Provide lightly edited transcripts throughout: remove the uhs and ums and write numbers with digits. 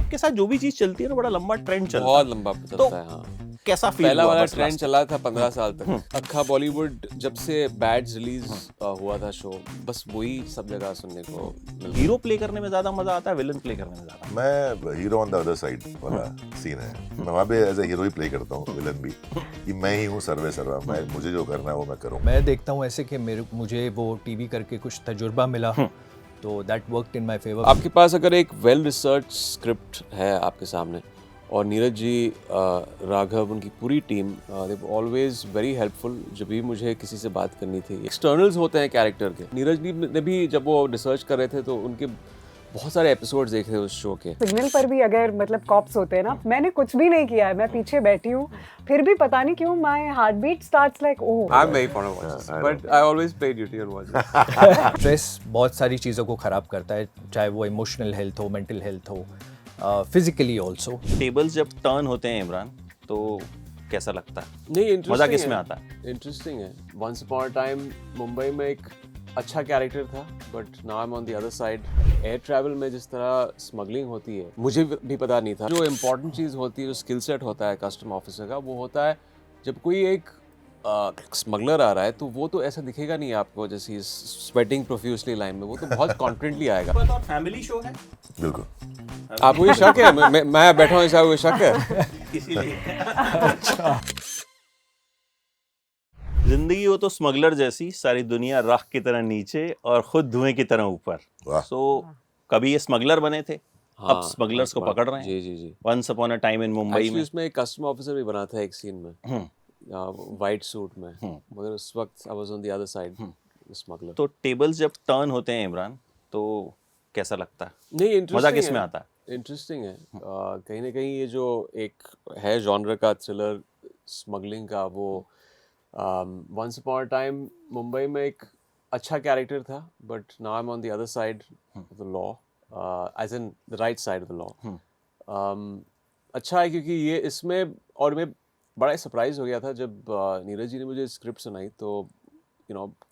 आपके साथ जो भी चीज चलती है ना बड़ा लंबा ट्रेंड चलता है, बहुत लंबा चलता है। हाँ, कैसा फील पहला हुआ वाला बस ट्रेंड last चला था 15 साल तक। अक्खा बॉलीवुड जब से बैड्स रिलीज हुआ था शो, बस वही सब जगह सुनने को मिलता है। हीरो प्ले करने में ज्यादा मजा आता है विलन प्ले करने में ज्यादा? मैं hero on the other side वाला सीन है, मैं वहाँ पे एज ए हीरो ही प्ले करता हूँ, विलन भी, कि मैं ही हूँ सर्वे सर्वा, मैं मुझे जो करना है वो मैं करूँ। मैं देखता हूँ ऐसे कि मुझे वो टीवी करके कुछ तजुर्बा मिला, तो that worked in my favour. आपके पास अगर एक वेल रिसर्च स्क्रिप्ट है आपके सामने, और नीरज जी, राघव, उनकी पूरी team, they always very helpful. जब भी मुझे किसी से बात करनी थी, एक्सटर्नल्स होते हैं कैरेक्टर के, नीरज ने भी जब वो रिसर्च कर रहे थे तो उनके बहुत सारे एपिसोड्स देखे उस शो के। सिग्नल पर भी अगर मतलब कॉप्स होते हैं ना, मैंने कुछ भी नहीं किया है, मैं पीछे बैठी हूँ, फिर भी पता नहीं क्यों my heart beat starts like oh. I am very fond of watching, but I always play duty on watching. Stress बहुत सारी चीज़ों को ख़राब करता है, चाहे वो इमोशनल हेल्थ हो, मेंटल हेल्थ हो, फिजिकली ऑल्सो। टेबल्स जब टर्न होते हैं इमरान, तो कैसा लगता है? नहीं, इंटरेस्टिंग मजा किस में आता है? इंटरेस्टिंग है। Once upon a time Mumbai में एक अच्छा कैरेक्टर था, but now I am on the other side. Air travel में जिस तरह स्मगलिंग होती है, मुझे भी पता नहीं था। जो इम्पोर्टेंट चीज़ होती है, जो स्किल सेट होता है कस्टम ऑफिसर का, वो होता है जब कोई एक स्मगलर आ रहा है तो वो तो ऐसा दिखेगा नहीं आपको जैसे स्वेटिंग प्रोफ्यूसली लाइन में, वो तो बहुत कॉन्फिडेंटली आएगा। फैमिली शो है बिल्कुल। आपको ये शक है? मैं बैठा हूँ, ऐसा शक है? इसीलिए जिंदगी हो तो स्मगलर जैसी, सारी दुनिया राख की तरह नीचे और खुद धुएं की तरह ऊपर। वाह। सो कभी ये स्मगलर बने थे, अब हाँ, स्मगलर्स को पकड़ रहे हैं। जी जी जी। Once upon a time in Mumbai actually में उसमें एक कस्टम ऑफिसर भी बना था एक सीन में, वाइट सूट में, मगर उस वक्त I was on the other side, smuggler. तो टेबल्स जब टर्न होते हैं इमरान, तो कैसा लगता है? नहीं, इंटरेस्टिंग मजा किस में आता है? इंटरेस्टिंग है। कहीं ना कहीं ये जो एक है जॉनर का थ्रिलर स्मगलिंग का, वो once upon a time Mumbai में एक अच्छा कैरेक्टर था, but now I am on the other side of the law, as in the right side of the law. अच्छा है क्योंकि ये इसमें, और मैं बड़ा सरप्राइज हो गया था जब नीरज जी ने मुझे स्क्रिप्ट सुनाई, तो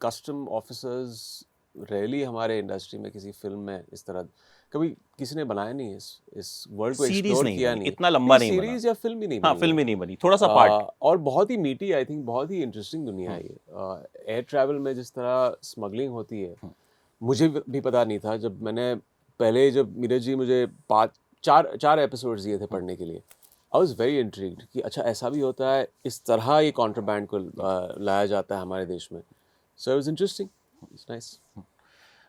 कस्टम ऑफिसर्स रेयरली हमारे इंडस्ट्री में किसी फिल्म में इस तरह कभी किसी ने बनाया नहीं है, इस वर्ल्ड को सीरीज एक्सप्लोर नहीं किया बनी, नहीं, इतना लंबा नहीं बना। सीरीज या फिल्म भी नहीं हाँ, बनी फिल्म है। ही नहीं बनी, थोड़ा सा पार्ट। और बहुत ही मीठी, आई थिंक बहुत ही इंटरेस्टिंग दुनिया है ये। एयर ट्रैवल में जिस तरह स्मगलिंग होती है, मुझे भी पता नहीं था। जब नीरज जी मुझे चार एपिसोड्स दिए थे पढ़ने के लिए, आई वॉज वेरी इंट्रीग्ड कि अच्छा ऐसा भी होता है, इस तरह ये कॉन्ट्राबैंड को लाया जाता है हमारे देश में। So it was interesting, it's nice.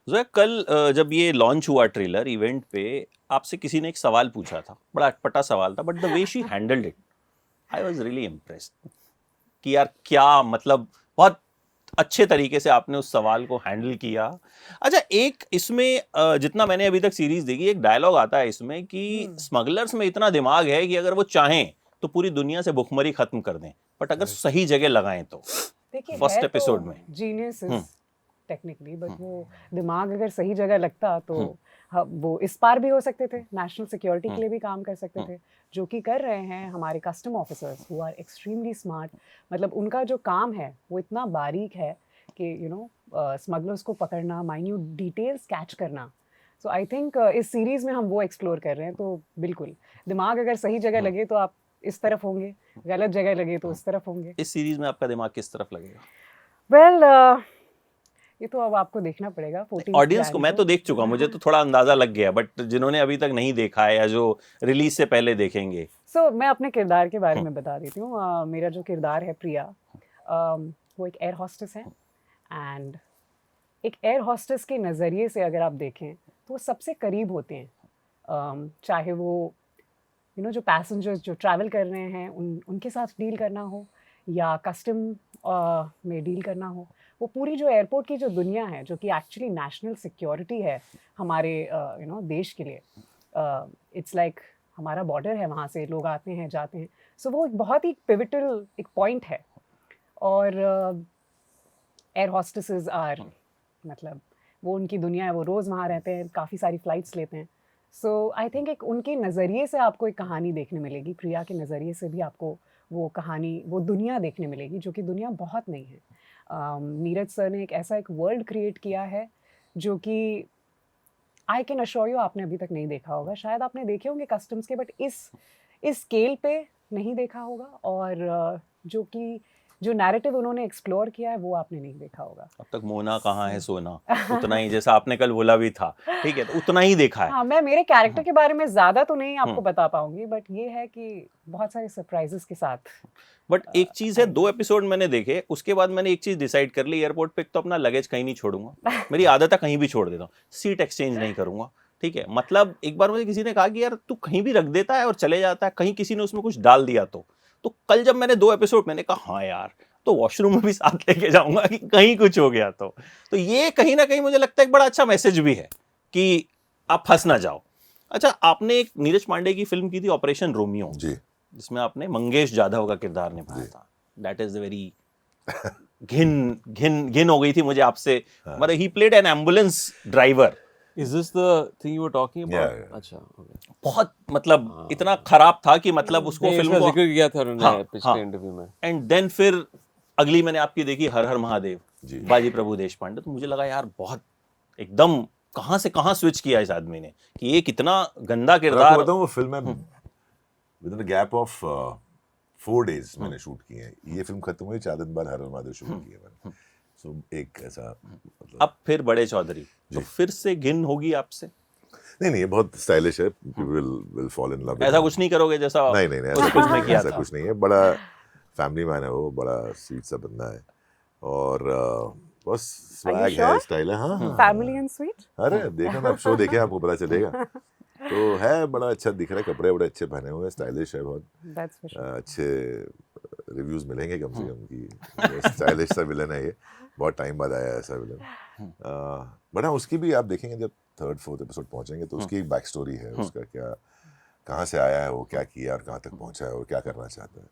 Zoya, कल जब ये लॉन्च हुआ ट्रेलर इवेंट पे, आपसे किसी ने एक सवाल पूछा था, बड़ा अटपटा सवाल था, but the way she handled it, I was really impressed कि यार क्या मतलब, बहुत अच्छे तरीके से आपने उस सवाल को हैंडल किया। अच्छा, एक इसमें जितना मैंने अभी तक सीरीज देखी, एक डायलॉग आता है इसमें कि स्मगलर्स में इतना दिमाग है कि अगर वो चाहें तो पूरी दुनिया से भुखमरी खत्म कर दें, बट अगर सही जगह लगाएं तो। फर्स्ट एपिसोड में जीनियस टेक्निकली, बट वो दिमाग अगर सही जगह लगता तो वो इस पार भी हो सकते थे, नेशनल सिक्योरिटी के लिए भी काम कर सकते थे, जो कि कर रहे हैं हमारे custom officers who are extremely smart. मतलब उनका जो काम है वो इतना बारीक है कि स्मगलर्स को पकड़ना, माइन्यूट डिटेल्स कैच करना। सो आई थिंक इस सीरीज में हम वो एक्सप्लोर कर रहे हैं। तो बिल्कुल दिमाग अगर सही जगह लगे तो आप इस तरफ होंगे, गलत जगह लगे तो उस तरफ होंगे। इस सीरीज में आपका दिमाग किस तरफ लगेगा? वेल ये तो अब आपको देखना पड़ेगा। ऑडियंस को मैं तो देख चुका, मुझे तो थोड़ा अंदाजा लग गया, बट जिन्होंने अभी तक नहीं देखा है या जो रिलीज से पहले देखेंगे। मैं अपने किरदार के बारे में बता देती हूँ। मेरा जो किरदार है प्रिया, वो एक एयर हॉस्टेस है, एंड एक एयर हॉस्टेस के नज़रिए से अगर आप देखें तो वो सबसे करीब होते हैं। चाहे वो जो पैसेंजर्स जो ट्रैवल कर रहे हैं उनके साथ डील करना हो, या कस्टम में डील करना हो, वो पूरी जो एयरपोर्ट की जो दुनिया है, जो कि एक्चुअली नेशनल सिक्योरिटी है हमारे देश के लिए, इट्स लाइक हमारा बॉर्डर है, वहाँ से लोग आते हैं जाते हैं। सो वो एक बहुत ही पिविटल एक पॉइंट है। और एयर हॉस्टेसेस आर, मतलब वो उनकी दुनिया है, वो रोज़ वहाँ रहते हैं, काफ़ी सारी फ़्लाइट्स लेते हैं। सो आई थिंक एक उनके नज़रिए से आपको एक कहानी देखने मिलेगी, प्रिया के नज़रिए से भी आपको वो कहानी, वो दुनिया देखने मिलेगी, जो कि दुनिया बहुत नहीं है। नीरज सर ने एक ऐसा एक वर्ल्ड क्रिएट किया है जो कि आई कैन अश्योर यू आपने अभी तक नहीं देखा होगा, शायद आपने देखे होंगे कस्टम्स के, बट इस स्केल पे नहीं देखा होगा, और जो नैरेटिव उन्होंने एक्सप्लोर किया है वो आपने नहीं देखा होगा। अब तक मोना कहाँ है सोना, उतना ही, जैसा आपने कल बोला भी था, ठीक है, तो उतना ही देखा है। हाँ, मैं मेरे कैरेक्टर के बारे में ज्यादा तो नहीं आपको बता पाऊंगी, बट ये है कि बहुत सारे सरप्राइजेस के साथ। बट एक चीज है, 2 एपिसोड मैंने देखे, उसके बाद मैंने एक चीज डिसाइड कर ली, एयरपोर्ट पे तो अपना लगेज कहीं नहीं छोड़ूंगा, मेरी आदत है कहीं भी छोड़ देता हूँ, सीट एक्सचेंज नहीं करूंगा, ठीक है। मतलब एक बार मुझे किसी ने कहा कि यार तू कहीं भी रख देता है और चले जाता है, कहीं किसी ने उसमें कुछ डाल दिया तो कल जब मैंने 2 एपिसोड, मैंने कहा हाँ यार, तो वॉशरूम में भी साथ लेके जाऊंगा कि कहीं कुछ हो गया तो ये कहीं ना कहीं मुझे लगता है एक बड़ा अच्छा मैसेज भी है कि आप फंस ना जाओ। अच्छा, आपने एक नीरज पांडे की फिल्म की थी ऑपरेशन रोमियो, जी, जिसमें आपने मंगेश जाधव का किरदार निभाया था। दैट इज वेरी घिन हो गई थी मुझे आपसे, मतलब he played an ambulance driver. Is this the thing you were talking about? Yeah. अच्छा, okay. बहुत मतलब इतना खराब था कि मतलब उसको नहीं, फिल्म इसका को, जिक्र किया था उन्होंने हाँ, पिछले हाँ। इंटरव्यू में। एंड देन फिर अगली मैंने आपकी देखी हर हर महादेव, जी। बाजी प्रभु देशपांडे, तो मुझे लगा यार बहुत एकदम कहां से कहां स्विच किया इस आदमी ने कि ये कितना गंदा मैं किरदार। आपको बताऊं, वो फिल्म में with in gap of 4 days मैंने शूट की है। ये फिल्म खत्म हुई, 4 दिन बाद हर हर महादेव शूट की है मैंने। सो एक ऐसा मतलब अब फिर बड़े चौधरी, तो फिर से घिन होगी आपसे? नहीं, ये बहुत स्टाइलिश है, people will fall in love. ऐसा कुछ नहीं करोगे जैसा नहीं, उस ऐसा फिल्म में किया ऐसा था? कुछ नहीं है। बड़ा फैमिली मैन है वो, बड़ा स्वीट सा बंदा है, और बस स्वैग है, स्टाइल है। हाँ, फैमिली एंड स्वीट। अरे देखना ना, आप शो देखें आपको पता चलेगा। तो है, बड़ा अच्छा दिख रहा है, कपड़े बड़े अच्छे पहने हुए हैं, स्टाइलिश है बहुत। That's for sure. अच्छे रिव्यूज मिलेंगे कम से कम कि स्टाइलिश सा विलन है ये, बहुत टाइम बाद आया है ऐसा विलन। बट हाँ, उसकी भी आप देखेंगे जब 3rd 4th एपिसोड पहुंचेंगे तो उसकी एक बैक स्टोरी है, उसका क्या, कहाँ से आया है वो, क्या किया और कहाँ तक पहुंचा है और क्या करना चाहता है।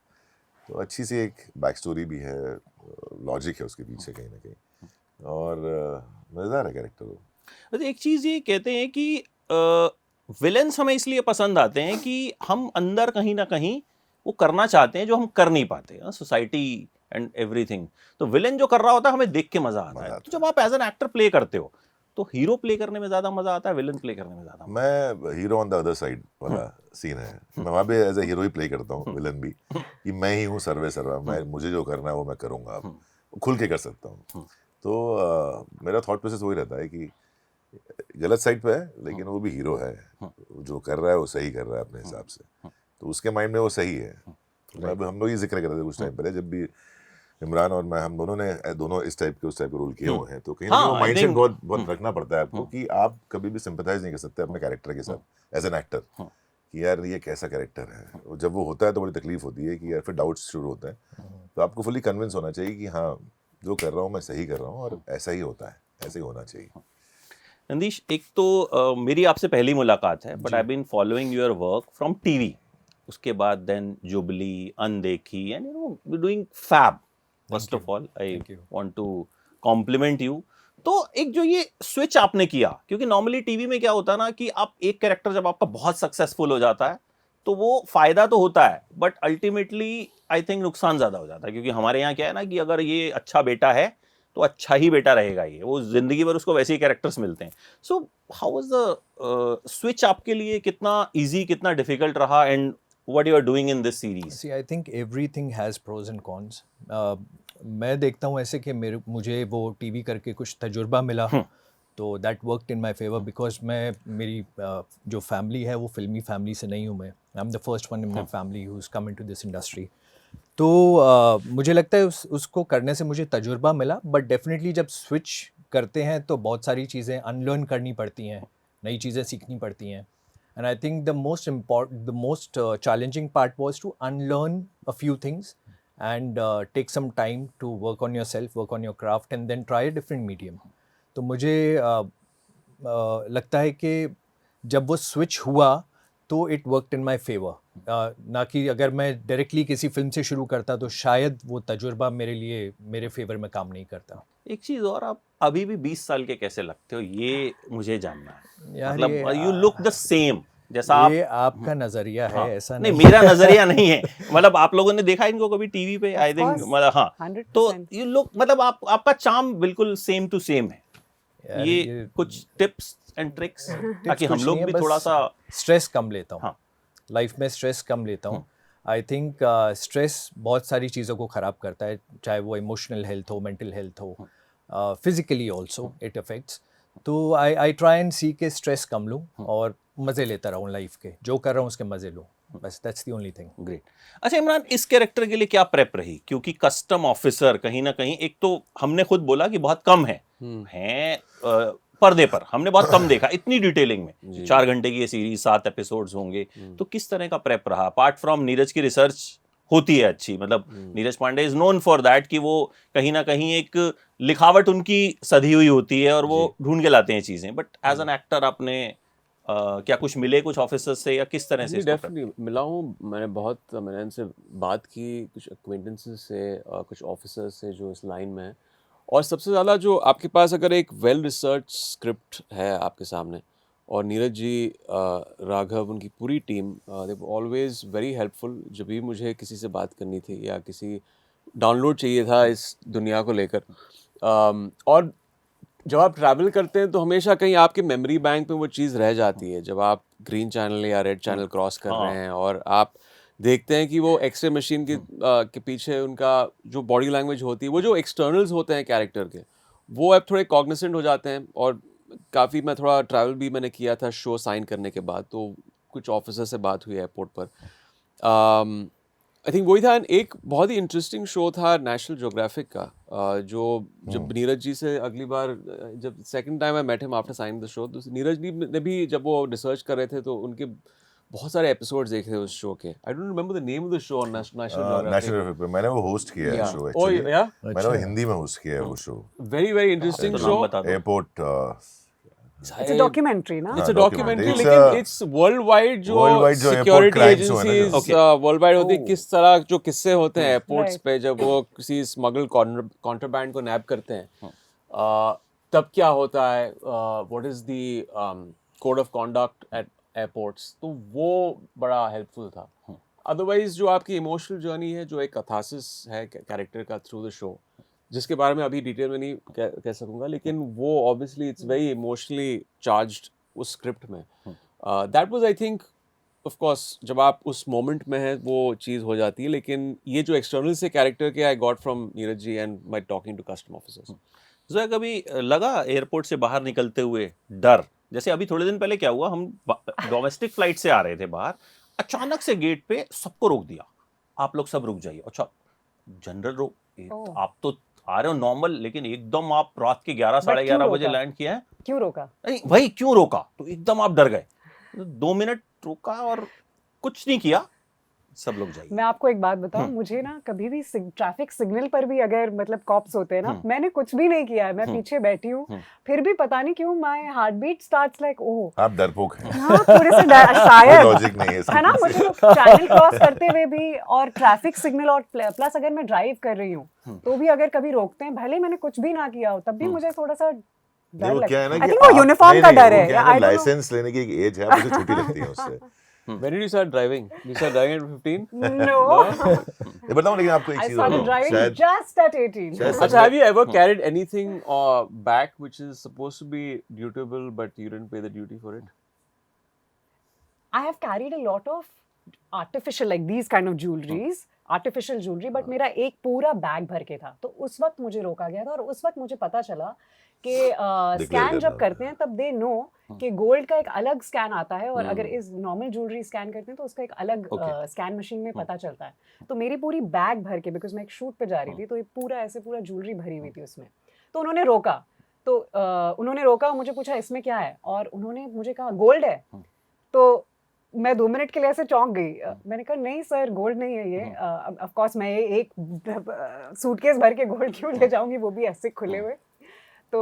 तो अच्छी सी एक बैक स्टोरी भी है, लॉजिक है उसके पीछे कहीं ना कहीं, और मज़ेदार है कैरेक्टर वो। तो एक चीज ये कहते हैं कि विलेंस हमें इसलिए पसंद आते हैं कि हम अंदर कहीं ना कहीं वो करना चाहते हैं जो हम कर नहीं पाते, सोसाइटी एंड एवरीथिंग। तो विलेन जो कर रहा होता है हमें देख के मजा आता है। तो जब आप एज एन एक्टर प्ले करते हो तो हीरो प्ले करने में ज्यादा मजा आता है, विलेन प्ले करने में ज्यादा? मैं hero on the other side वाला सीन है, मैं वहाँ पे एज ए हीरो ही प्ले करता हूँ, विलन भी, कि मैं ही हूँ सर्वे सर्वा, मैं, मुझे जो करना है वो मैं करूँगा, अब खुल के कर सकता हूँ। तो मेरा थॉट प्रोसेस वही रहता है कि गलत साइड पे है लेकिन वो भी हीरो है, जो कर रहा है वो सही कर रहा है अपने हिसाब से, तो उसके माइंड में वो सही है। तो अब हम लोग ये जिक्र कर रहे थे कुछ टाइम पहले, जब भी इमरान और मैं, हम दोनों ने दोनों इस टाइप के उस टाइप के रोल किए हुए हैं, तो कहीं ना कहीं वो माइंडसेट बहुत रखना पड़ता है आपको कि आप कभी भी सिंपैथाइज नहीं कर सकते अपने कैरेक्टर के साथ एज एन एक्टर, कि यार ये कैसा कैरेक्टर है। और जब वो होता है तो बड़ी तकलीफ होती है कि यार फिर डाउट्स शुरू होते हैं। तो आपको फुली कन्विंस होना चाहिए कि हाँ, जो कर रहा हूँ मैं सही कर रहा हूँ और ऐसा ही होता है, ऐसे ही होना चाहिए। नंदीश, एक तो मेरी आपसे पहली मुलाकात है, but I been following your work from TV, उसके बाद then Jubilee, Undekhi, and you know doing fab. First of all I want to compliment you. तो एक जो ये स्विच आपने किया, क्योंकि नॉर्मली टीवी में क्या होता है ना कि आप एक कैरेक्टर जब आपका बहुत सक्सेसफुल हो जाता है तो वो फायदा तो होता है, बट अल्टीमेटली आई थिंक नुकसान ज्यादा हो जाता है, क्योंकि हमारे यहाँ क्या है ना कि अगर ये अच्छा बेटा है तो अच्छा ही बेटा रहेगा, ये वो जिंदगी भर उसको वैसे ही कैरेक्टर्स मिलते हैं। So how was the switch आपके लिए, कितना इजी, कितना डिफिकल्ट रहा, and what you are doing in this series? See, I think everything has pros and cons. मैं देखता हूँ ऐसे कि मुझे वो टीवी करके कुछ तजुर्बा मिला, तो that worked in my favour, because मेरी जो फैमिली है वो फिल्मी फैमिली से नहीं हूँ मैं। आई am the first one in my family who is come into this industry. तो मुझे लगता है उसको करने से मुझे तजुर्बा मिला, बट डेफिनेटली जब स्विच करते हैं तो बहुत सारी चीज़ें अनलर्न करनी पड़ती हैं, नई चीज़ें सीखनी पड़ती हैं। And I think the most challenging part was to unlearn a few things and take some time to work on yourself, work on your craft, and then try a different medium. तो मुझे लगता है कि जब वो switch हुआ तो it worked in my favor. ना कि अगर मैं डायरेक्टली किसी फिल्म से शुरू करता तो शायद वो तजुर्बा मेरे फेवर में काम नहीं करता। एक चीज और, आप अभी भी 20 साल के कैसे लगते हो, ये मुझे जानना है। यार मतलब यू लुक द सेम जैसा आप। ये आपका नजरिया है, ऐसा नहीं, मेरा नजरिया नहीं है। मतलब आप लोगों ने देखा इनको कभी टीवी पे, आई थिंक, मतलब हाँ, 100%। तो यू लुक, मतलब आपका चार्म बिल्कुल सेम टू सेम है। ये कुछ टिप्स एंड ट्रिक्स ताकि हम लोग भी थोड़ा सा स्ट्रेस कम लेता हूँ हाँ। लाइफ में स्ट्रेस कम लेता हूँ आई थिंक स्ट्रेस बहुत सारी चीज़ों को ख़राब करता है चाहे वो इमोशनल हेल्थ हो मेंटल हेल्थ हो फिजिकली ऑल्सो इट अफेक्ट्स तो आई ट्राई एंड सी के स्ट्रेस कम लूँ और मज़े लेता रहूँ लाइफ के जो कर रहा हूँ उसके मज़े लूँ बस that's the only thing great. अच्छा इमरान, इस कैरेक्टर के लिए क्या प्रेप रही? क्योंकि कस्टम ऑफिसर कहीं ना कहीं, एक तो हमने खुद बोला कि बहुत कम है हैं पर्दे पर, हमने बहुत कम देखा इतनी डिटेलिंग में। 4 घंटे की ये सीरीज, 7 एपिसोड्स होंगे, तो किस तरह का प्रेप रहा? अपार्ट फ्रॉम नीरज की रिसर्च होती है अच्छी, मतलब Neeraj Pandey is known for that कि वो कहीं ना कहीं एक लिखावट उनकी सधी हुई होती है और वो ढूंढ के लाते हैं चीजें, बट एज एन एक्टर आपने क्या कुछ मिले कुछ ऑफिसर्स से या किस तरह से? डेफिनेटली मिला हूँ, मैंने इनसे बात की, कुछ एक्वेंटेंसेस से, कुछ ऑफिसर्स से जो इस लाइन में है। और सबसे ज़्यादा जो आपके पास अगर एक वेल रिसर्च स्क्रिप्ट है आपके सामने, और नीरज जी, राघव, उनकी पूरी team, they always very helpful. जब भी मुझे किसी से बात करनी थी या किसी डाउनलोड चाहिए था इस दुनिया को लेकर, और जब आप ट्रैवल करते हैं तो हमेशा कहीं आपके मेमोरी बैंक में वो चीज़ रह जाती है। जब आप ग्रीन चैनल या रेड चैनल क्रॉस कर रहे हैं और आप देखते हैं कि वो एक्सरे मशीन के पीछे उनका जो बॉडी लैंग्वेज होती है, वो जो एक्सटर्नल्स होते हैं कैरेक्टर के, वो अब थोड़े कॉग्निसेंट हो जाते हैं। और काफ़ी मैं थोड़ा ट्रैवल भी मैंने किया था शो साइन करने के बाद, तो कुछ ऑफिसर से बात हुई एयरपोर्ट पर। आई थिंक वही था। एक बहुत ही इंटरेस्टिंग शो था नेशनल ज्योग्राफिक का, जो जब नीरज जी से अगली बार, जब second time I met him after signing the show, तो नीरज जी ने भी जब वो रिसर्च कर रहे थे तो उनके बहुत सारे एपिसोड्स देखे थे उस शो के। I don't remember the name of the show on national national geographic पे मैंने वो होस्ट किया है शो Oh, एक्चुअली। yeah? मैंने वो हिंदी में होस्ट किया है वो शो। वेरी वेरी इंटरेस्टिंग तो शो। नाम बता दो। एयरपोर्ट इट्स अ डॉक्यूमेंट्री ना? It's a documentary. Documentary, It's लेकिन a- इट्स वर्ल्ड वाइड जो Worldwide जो airport सिक्योरिटी crimes हुए ना जो। Agencies Okay. वर्ल्ड वाइड होती है, Oh. किस तरह जो किस्से होते हैं एयरपोर्ट्स Right. पे जब वो किसी स्मगल कॉन्ट्राबैंड को नैप करते हैं, तब क्या होता है, what is the code of conduct at airports, तो वो बड़ा हेल्पफुल था। अदरवाइज जो आपकी इमोशनल जर्नी है, जो एक कथासिस है कैरेक्टर का थ्रू द शो, जिसके बारे में अभी डिटेल में नहीं कह सकूंगा, लेकिन वो obviously it's very emotionally charged उस स्क्रिप्ट में। That was I think, of course जब आप उस मोमेंट में है वो चीज़ हो जाती है, लेकिन ये जो एक्सटर्नल से कैरेक्टर के I got from Neeraj ji and my talking to custom officers. Zoya, कभी लगा एयरपोर्ट से बाहर निकलते हुए डर? जैसे अभी थोड़े दिन पहले क्या हुआ, हम डोमेस्टिक फ्लाइट से आ रहे थे बाहर, अचानक से गेट पे सबको रोक दिया, आप लोग सब रुक जाइए। अच्छा, जनरल रोक, ओह। आप तो आ रहे हो नॉर्मल, लेकिन एकदम आप रात के 11 साढ़े क्यों 11 बजे रोका? लैंड किया है। क्यों रोका? नहीं भाई, क्यों रोका? तो एकदम आप डर गए। 2 मिनट रोका और कुछ नहीं किया, सब लोग जाइए। मैं आपको एक बात बताऊं, मुझे ना कभी भी ट्रैफिक सिग्नल पर भी अगर मतलब कॉप्स होते हैं ना, मैंने कुछ भी नहीं किया है, मैं पीछे बैठी हूँ, फिर भी पता नहीं क्यों my heart beat starts like, oh आप डरपोक हैं। हाँ, थोड़े से शायद लॉजिक नहीं है इसके है ना, पीछे। मुझे तो चैनल क्रॉस करते हुए भी और ट्रैफिक सिग्नल, और प्लस अगर मैं ड्राइव कर रही हूँ तो भी अगर कभी रोकते हैं, भले मैंने कुछ भी ना किया हो, तब भी मुझे थोड़ा सा डर वो क्या लगता है ना है। कि आई थिंक वो आप- यूनिफॉर्म का नहीं, डर वो है, क्या आई डोंट नो। लाइसेंस लेने की एक एज है, मुझे छुट्टी लगती है उससे। When did you start driving? You started driving at 15? No, ये बताऊं, लेकिन आपको एक I चीज started बताऊं, driving शायद just at 18. शायद Achha, have you ever carried anything back which is supposed to be dutiable but you didn't pay the duty for it? I have carried a lot of artificial, like these kind of jewelries, artificial jewelry, but मेरा एक पूरा bag भर के था, तो उस वक्त मुझे रोका गया था, और उस वक्त मुझे पता चला कि स्कैन जब करते हैं तब दे नो कि गोल्ड का एक अलग स्कैन आता है, और अगर इस नॉर्मल ज्वेलरी स्कैन करते हैं तो उसका एक अलग स्कैन मशीन में पता चलता है। तो मेरी पूरी बैग भर के, बिकॉज मैं एक शूट पे जा रही थी, तो ये पूरा ऐसे पूरा ज्वेलरी भरी हुई थी उसमें, तो उन्होंने रोका, तो उन्होंने रोका और मुझे पूछा इसमें क्या है, और उन्होंने मुझे कहा गोल्ड है, तो मैं 2 मिनट के लिए ऐसे चौंक गई। मैंने कहा नहीं सर, गोल्ड नहीं है ये। ऑफ कोर्स मैं एक सूटकेस भर के गोल्ड क्यों ले जाऊंगी, वो भी ऐसे खुले हुए। तो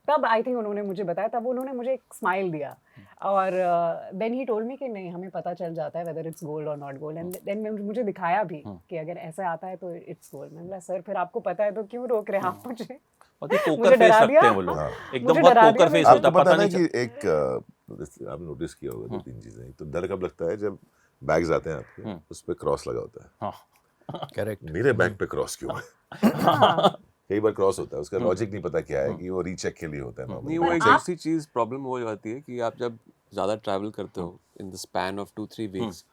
तब आई थिंक उन्होंने मुझे बताया, तब उन्होंने मुझे एक स्माइल दिया, और देन ही टोल्ड मी कि नहीं, हमें पता चल जाता है वेदर इट्स गोल्ड और नॉट गोल्ड, एंड देन मुझे दिखाया भी कि अगर ऐसा आता है तो इट्स गोल्ड। मैंने बोला सर फिर आपको पता है तो क्यों रोक रहे हैं आप मुझे? बाकी मुझे पोकर फेस डरा रखते दिया। हैं वो लोग, हाँ। एकदम मुझे बहुत डरा पोकर दिया। फेस आपको होता है, पता पता ना नहीं कि एक आपने नोटिस किया होगा 2-3 चीजें। एक तो डर कब लगता है जब बैग्स आते हैं आपके, उस पे क्रॉस लगा होता है। हाँ करेक्ट। मेरे बैग पे क्रॉस क्यों है? कई बार क्रॉस होता है, उसका लॉजिक नहीं पता क्या है कि वो रीचेक के लिए होता है नहीं, नॉर्मली। वो पर एक आप- ऐसी चीज प्रॉब्लम हो जाती है कि आप जब ज्यादा ट्रैवल करते हो in the span of 2-3 weeks,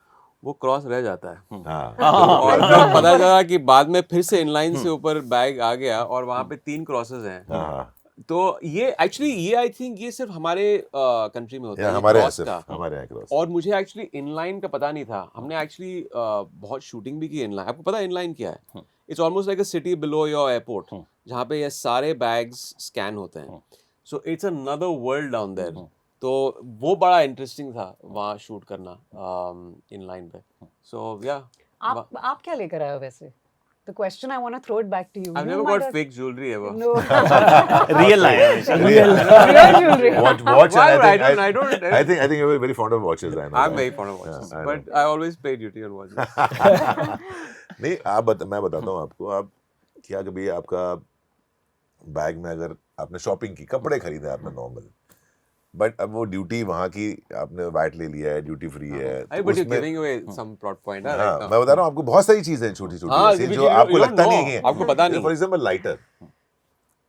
वो क्रॉस रह जाता है। हाँ और जब पता चला कि बाद में फिर से इनलाइन से ऊपर बैग आ गया और वहां पे 3 क्रॉसेस हैं, हाँ, तो ये एक्चुअली ये आई थिंक ये सिर्फ हमारे कंट्री में होता है, ये हमारे यहाँ क्रॉस सिर्फ का। हमारे यहाँ क्रॉस। और मुझे एक्चुअली इनलाइन का पता नहीं था। हमने एक्चुअली बहुत शूटिंग भी की इनलाइन। आपको पता है इनलाइन क्या है? It's almost like a city below your airport, जहाँ पे ये सारे बैग्स स्कैन होते हैं। So it's another world down there. तो वो बड़ा इंटरेस्टिंग था वहाँ शूट करना इनलाइन पे। सो या आप क्या लेकर आए हो वैसे? The question I want to throw it back to you. I've You never might got have- fake jewelry ever. No. Real लाए हमेशा। Real jewelry. Watch, Why would and I don't. I think you're very fond of watches. I know. I'm that. very fond of watches, I but I always pay duty on watches. नहीं मैं बताता हूँ आपको, आप क्या कभी आपका bag में अगर आपने शॉपिंग की, कपड़े खरीदे आपने नॉर्मल, बट अब वो ड्यूटी वहाँ की आपने वैट ले लिया है, ड्यूटी फ्री है, Hey, तो but you're उसमें giving away some plot point. हाँ right now. मैं बता रहा हूँ आपको, बहुत सारी चीजें हैं छोटी हाँ, छोटी which जो आपको you don't लगता नहीं know, है, आपको पता नहीं। फॉर एग्जाम्पल लाइटर,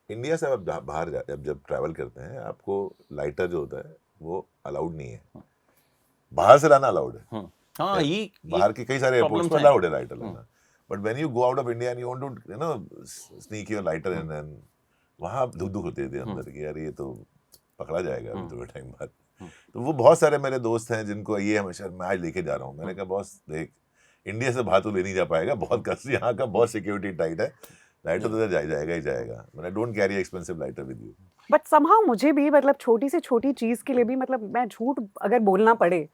इंडिया से आप बाहर जब ट्रैवल करते हैं, आपको लाइटर जो होता है वो अलाउड नहीं है, बाहर से लाना अलाउड है। हाँ, ये बाहर के कई सारे एयरपोर्ट्स problems पर हैं। अलाउड है लाइटर लेना, but when you go out of India and you want to sneak your lighter in, and वहाँ धुक धुक होती थी अंदर कि यार ये तो पकड़ा जाएगा अभी थोड़े टाइम बाद। तो वो बहुत सारे मेरे दोस्त हैं जिनको ये हमेशा मैं आज लेके जा रहा हूँ, मैंने कहा बॉस देख, इंडिया से बाहर तो ले नहीं जा पाएगा, बहुत कष्ट, यहाँ का बहुत सिक्योरिटी टाइट है, लाइटर तो जाएगा ही जाएगा, मैंने don't carry expensive lighter with you. But somehow मुझे भी मतलब छोटी से छोटी चीज के लिए भी मतलब मैं झूठ अगर बोलना पड़े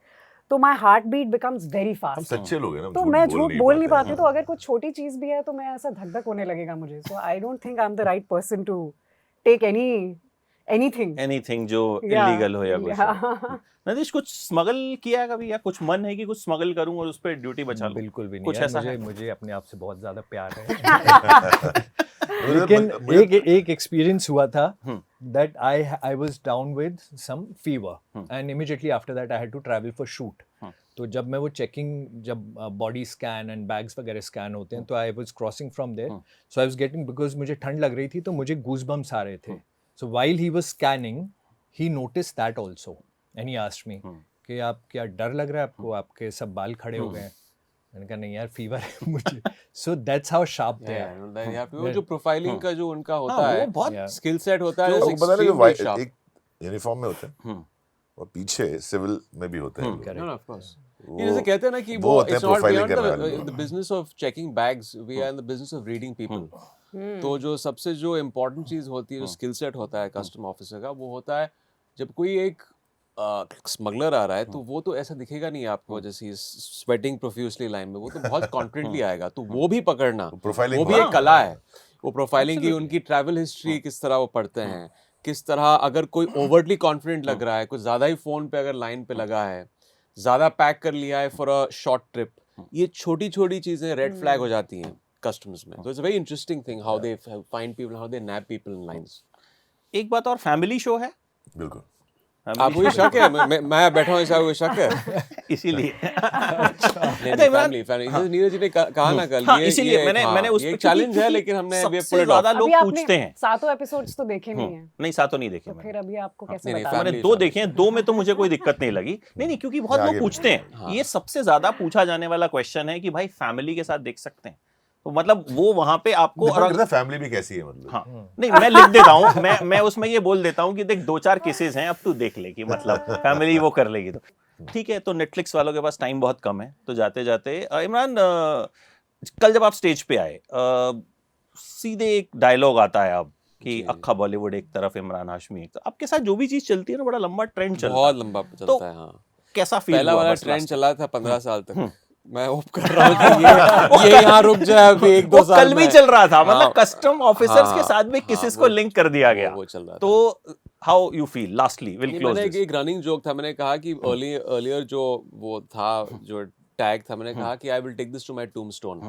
तो my heart beat becomes very um fast. सच्चे लोग हैं ना, तो मैं झूठ बोल नहीं पाती, तो हैं। अगर कुछ छोटी चीज भी है तो मैं ऐसा धक धक होने लगेगा मुझे। So I don't think I am the right person to take anything anything जो इलीगल हो या कुछ हो। नदीश, कुछ स्मगल किया है कभी, या कुछ मन है कि कुछ स्मगल करूं और उस पर ड्यूटी बचा लूं? बिल्कुल भी नहीं कुछ यार, ऐसा है? मुझे अपने आप से बहुत ज्यादा प्यार है। लेकिन एक एक्सपीरियंस हुआ था that I was down with some fever and immediately after that I had to travel for shoot. तो जब मैं वो चेकिंग, जब बॉडी स्कैन एंड बैग्स वगैरह स्कैन होते हैं, तो I was crossing from there, so I was getting, because मुझे ठंड लग रही थी तो मुझे गूज बम्स आ रहे थे। सो while he was scanning he notice that also and he asked me कि आप क्या डर लग रहा है आपको, आपके सब बाल खड़े हो गए हैं। मैंने कहा नहीं यार, फीवर है मुझे। So that's how sharp they Yeah, are. no, that- yeah, वो जो प्रोफाइलिंग का जो उनका होता हाँ, है, वो बहुत Yeah. स्किल सेट होता है, वो is पता नहीं extremely sharp. एक यूनिफॉर्म में होते हैं और पीछे सिविल में भी होते हैं लोग। No, no, of course. वो- ये जैसे कहते हैं ना कि वो वो होते हैं it's not, we profiling are करने not वाले the लोग। business of checking bags, we are in the business of reading people. तो जो सबसे जो इम्पोर्टेंट चीज होती है, जो स्किल सेट होता है कस्टम ऑफिसर का, वो होता है जब कोई एक स्मगलर आ रहा है, तो वो तो ऐसा दिखेगा नहीं आपको जैसे स्वेटिंग प्रोफ्यूसली लाइन में, वो तो बहुत कॉन्फिडेंटली आएगा, तो वो भी पकड़ना, profiling वो भी होता एक कला है। वो प्रोफाइलिंग की, उनकी ट्रैवल हिस्ट्री किस तरह वो पढ़ते हैं, किस तरह, अगर कोई ओवरटली कॉन्फिडेंट लग रहा है, कुछ ज्यादा ही फोन पे अगर लाइन पे लगा है, ज्यादा पैक कर लिया है फॉर अ शॉर्ट ट्रिप, ये छोटी छोटी चीजें रेड फ्लैग हो जाती हैं कस्टम्स में। तो it's a very interesting thing how they find people, how they nap people in lines. एक बात और, फैमिली शो है? बिल्कुल। आपको ये शक है? मैं बैठा हूँ, ऐसा शक है? इसीलिए नहीं, अच्छा, इमरान, फैमिली जैसे नीरज जी ने कहा ना कल, हाँ, ये इसीलिए ये मैंने उस ये पे, चैलेंज है, क्योंकि लेकिन हमने अभी सबसे पुल इट ज्यादा ऑफ। लोग अभी आपने पूछते हैं। 7 एपिसोड्स तो देखे नहीं हैं, नहीं, सातों नहीं देखे तो मैंने। फिर अभी आपको कैसे नहीं, बता family- मैंने रहे? 2 देखे हैं, 2 में तो मुझे कोई दिक्कत नहीं लगी। नहीं, क्योंकि बहुत लोग आगे पूछते हैं, ये सबसे ज्यादा पूछा जाने वाला क्वेश्चन है कि भाई फैमिली के साथ देख सकते हैं, तो मतलब वो वहां पे आपको, डिपेंड करता है फैमिली भी कैसी है, मतलब। हाँ, नहीं मैं लिख देता हूँ, मैं उसमें ये बोल देता हूँ कि देख 2-4 केसेस हैं, अब तू देख ले कि मतलब फैमिली वो कर लेगी तो ठीक है। तो नेटफ्लिक्स वालों के पास टाइम बहुत कम है, तो जाते जाते इमरान, कल जब आप स्टेज पे आए, सीधे एक डायलॉग आता है अब कि अक्खा बॉलीवुड एक तरफ, इमरान हाशमी एक तरफ, आपके साथ जो भी चीज चलती है ना, बड़ा लंबा ट्रेंड चलता बहुत है, लंबा चलता है। हाँ, कैसा फील पहला हुआ? वाला बस ट्रेंड last- चला था 15 साल तक। मैं होप कर रहा हूँ कि ये यहाँ रुक जाए अभी 1-2 वो साल कल भी में। चल रहा था, मतलब हाँ, कस्टम ऑफिसर्स के हाँ, साथ भी हाँ, किसेस को वो- लिंक कर दिया गया। वो चल रहा था। तो how you feel? Lastly will नहीं, क्लोज मैंने दिस। एक रनिंग जोक था, मैंने कहा कि अर्लियर जो वो था, जो टैग था, मैंने कहा कि I will take this to my tombstone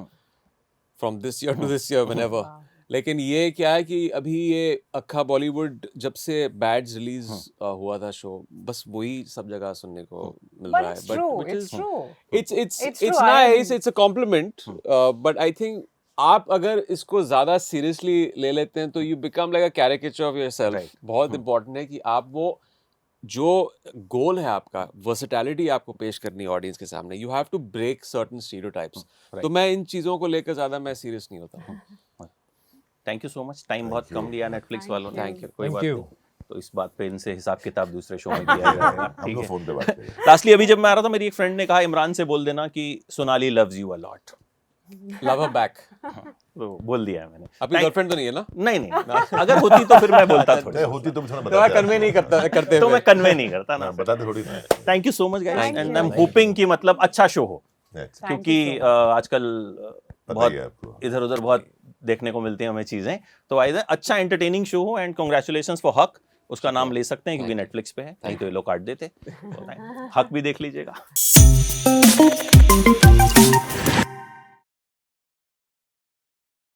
from this year to this year whenever. लेकिन ये क्या है कि अभी ये अक्खा बॉलीवुड जब से बैड्स रिलीज हुआ था शो, बस वही सब जगह सुनने को मिल But रहा है। it's true, which it's is- true. it's It's true, I nice, mean- it's a compliment, but I think आप अगर इसको ज्यादा सीरियसली ले लेते हैं तो you become like a caricature of yourself. Right. बहुत इंपॉर्टेंट है कि आप वो जो गोल है आपका, वर्सेटैलिटी आपको पेश करनी है ऑडियंस के सामने, you have to break certain stereotypes. Right. तो मैं इन चीजों को लेकर ज्यादा मैं सीरियस नहीं होता हूँ। Thank you so much. Time बहुत कम लिया नेटफ्लिक्स वालों ने। Thank you. कोई Thank बात you. नहीं। तो इस बात पे इनसे हिसाब किताब दूसरे शो में दिया जाएगा। हम ठीक लोग है। फोन पे बात करेंगे। लास्टली अभी जब मैं आ रहा था, मेरी एक फ्रेंड ने कहा इमरान से बोल देना कि Sonali loves you a lot. Love her back. तो बोल दिया है मैंने। आपकी गर्लफ्रेंड तो नहीं है ना? नहीं नहीं, अगर होती तो फिर मैं बोलता नहीं, थोड़ी, होती तो थोड़ा तो बताते कन्वे नहीं करते तो हुए। मैं कन्वे नहीं करता ना। बताते थोड़ी ना। Thank you so much guys, Thank and you. I am hoping कि मतलब अच्छा शो हो, Next. Thank you क्योंकि so आजकल पता ही है बहुत आपको। इधर उधर बहुत देखने को मिलती हैं हमें चीजें। तो आई अच्छा एंटरटेनिंग शो हो, एंड कॉन्ग्रेचुलेशंस फॉर हक। उसका नाम ले सकते हैं क्योंकि नेटफ्लिक्स पे है, नहीं तो ये लोग काट देते। हक भी देख लीजिएगा।